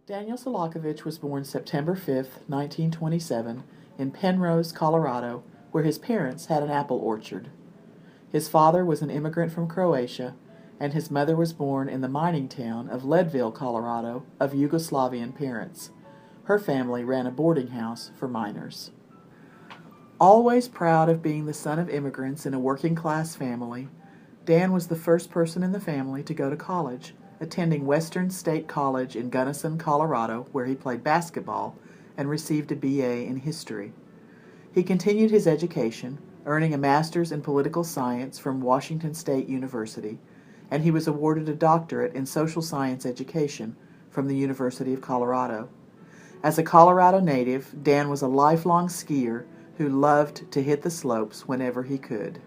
Daniel Selakovich was born September 5, 1927, in Penrose, Colorado, where his parents had an apple orchard. His father was an immigrant from Croatia, and his mother was born in the mining town of Leadville, Colorado, of Yugoslavian parents. Her family ran a boarding house for miners. Always proud of being the son of immigrants in a working-class family, Dan was the first person in the family to go to college, attending Western State College in Gunnison, Colorado, where he played basketball and received a BA in history. He continued his education, earning a master's in political science from Washington State University, and he was awarded a doctorate in social science education from the University of Colorado. As a Colorado native, Dan was a lifelong skier who loved to hit the slopes whenever he could.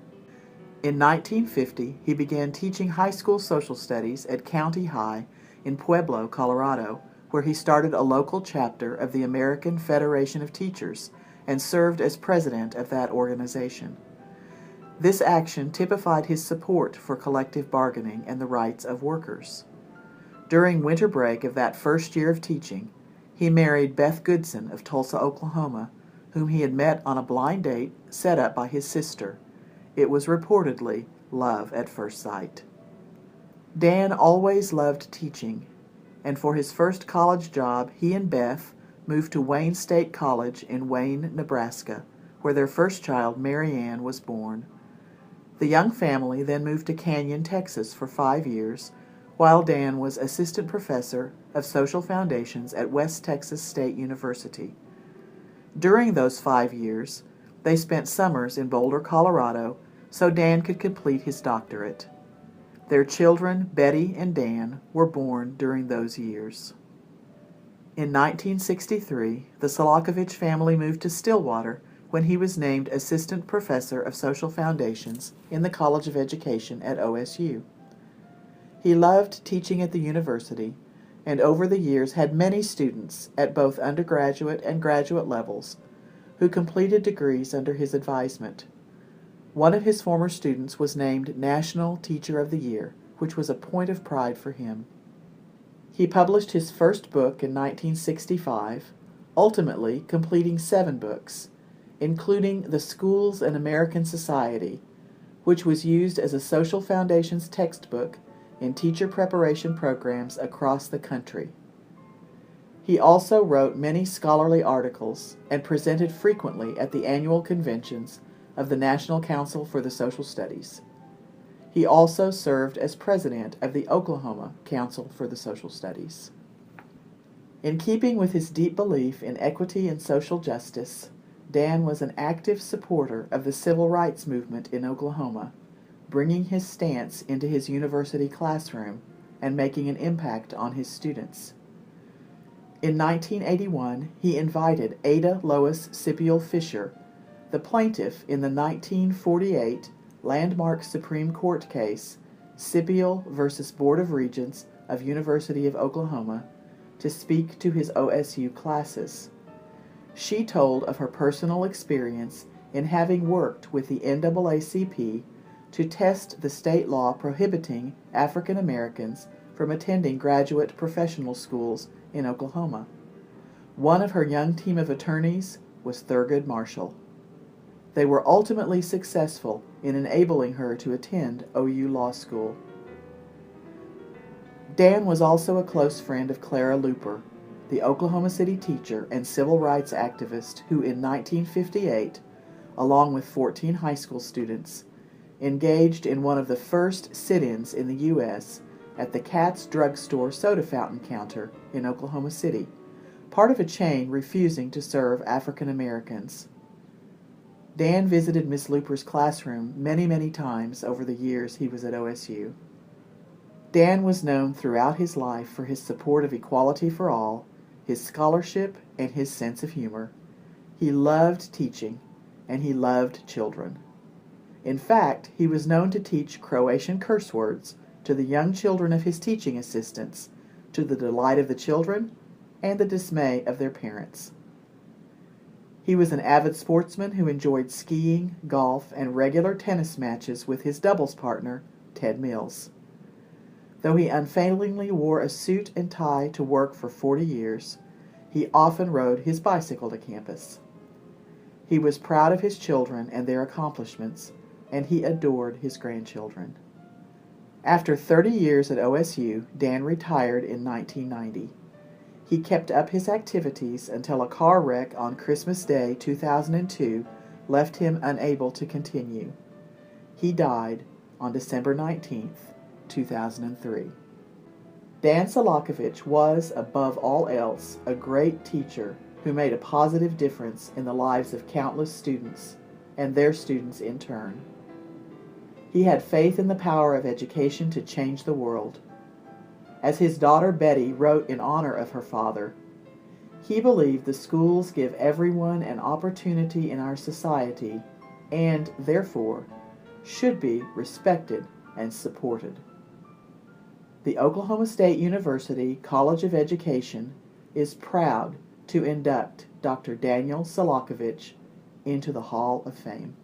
In 1950, he began teaching high school social studies at County High in Pueblo, Colorado, where he started a local chapter of the American Federation of Teachers and served as president of that organization. This action typified his support for collective bargaining and the rights of workers. During winter break of that first year of teaching, he married Beth Goodson of Tulsa, Oklahoma, whom he had met on a blind date set up by his sister. It was reportedly love at first sight. Dan always loved teaching, and for his first college job, he and Beth moved to Wayne State College in Wayne, Nebraska, where their first child, Mary Ann, was born. The young family then moved to Canyon, Texas for 5 years, while Dan was assistant professor of social foundations at West Texas State University. During those 5 years, they spent summers in Boulder, Colorado, so Dan could complete his doctorate. Their children, Betty and Dan, were born during those years. In 1963, the Selakovich family moved to Stillwater when he was named assistant professor of social foundations in the College of Education at OSU. He loved teaching at the university, and over the years had many students at both undergraduate and graduate levels who completed degrees under his advisement. One of his former students was named National Teacher of the Year, which was a point of pride for him. He published his first book in 1965, ultimately completing 7 books, including The Schools and American Society, which was used as a social foundations textbook in teacher preparation programs across the country. He also wrote many scholarly articles and presented frequently at the annual conventions of the National Council for the Social Studies. He also served as president of the Oklahoma Council for the Social Studies. In keeping with his deep belief in equity and social justice, Dan was an active supporter of the civil rights movement in Oklahoma, bringing his stance into his university classroom and making an impact on his students. In 1981, he invited Ada Lois Sipiel Fisher, the plaintiff in the 1948 landmark Supreme Court case, Sipiel v. Board of Regents of University of Oklahoma, to speak to his OSU classes. She told of her personal experience in having worked with the NAACP to test the state law prohibiting African Americans from attending graduate professional schools in Oklahoma. One of her young team of attorneys was Thurgood Marshall. They were ultimately successful in enabling her to attend OU Law School. Dan was also a close friend of Clara Luper, the Oklahoma City teacher and civil rights activist who in 1958, along with 14 high school students, engaged in one of the first sit-ins in the U.S. at the Katz Drug Store soda fountain counter in Oklahoma City, part of a chain refusing to serve African Americans. Dan visited Miss Luper's classroom many times over the years he was at OSU. Dan was known throughout his life for his support of equality for all, his scholarship, and his sense of humor. He loved teaching, and he loved children. In fact, he was known to teach Croatian curse words to the young children of his teaching assistants, to the delight of the children and the dismay of their parents. He was an avid sportsman who enjoyed skiing, golf, and regular tennis matches with his doubles partner, Ted Mills. Though he unfailingly wore a suit and tie to work for 40 years, he often rode his bicycle to campus. He was proud of his children and their accomplishments, and he adored his grandchildren. After 30 years at OSU, Dan retired in 1990. He kept up his activities until a car wreck on Christmas Day 2002 left him unable to continue. He died on December 19, 2003. Dan Selakovich was, above all else, a great teacher who made a positive difference in the lives of countless students, and their students in turn. He had faith in the power of education to change the world. As his daughter Betty wrote in honor of her father, he believed the schools give everyone an opportunity in our society and, therefore, should be respected and supported. The Oklahoma State University College of Education is proud to induct Dr. Daniel Selakovich into the Hall of Fame.